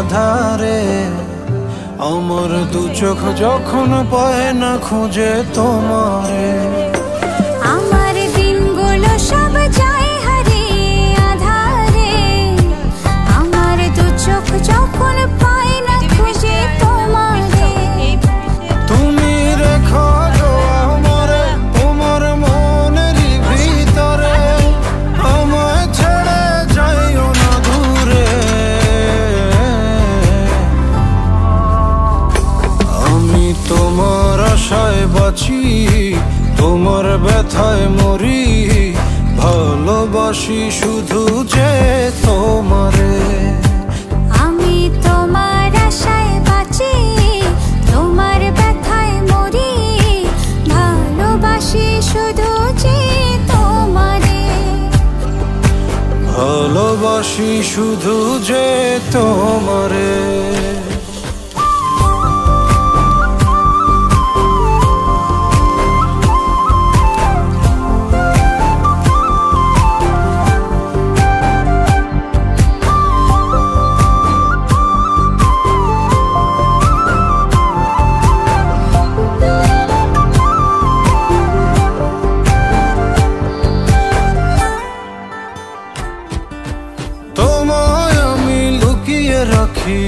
আধারে। আমার দু চোখ যখন পায় না খুঁজে তোমারে, আমার দিনগুলো সব যায় হারিয়ে আধারে। আমার দু চোখ যখন পায় না খুঁজে তোমারে। তুমি রেখো গো আমারে তোমার মনের ভিতরে, আমায় ছেড়ে যাইও না দূরে। আমি তোমার আশায় বাঁচি, তোমার ব্যথায় মরি, ভালোবাসি শুধু যে তোমারে। আমি তোমার আশায় বাঁচি, তোমার ব্যথায় মরি, ভালোবাসি শুধু যে তোমারে। ভালোবাসি শুধু যে তোমারে। তোমায় আমি লুকিয়ে রাখি।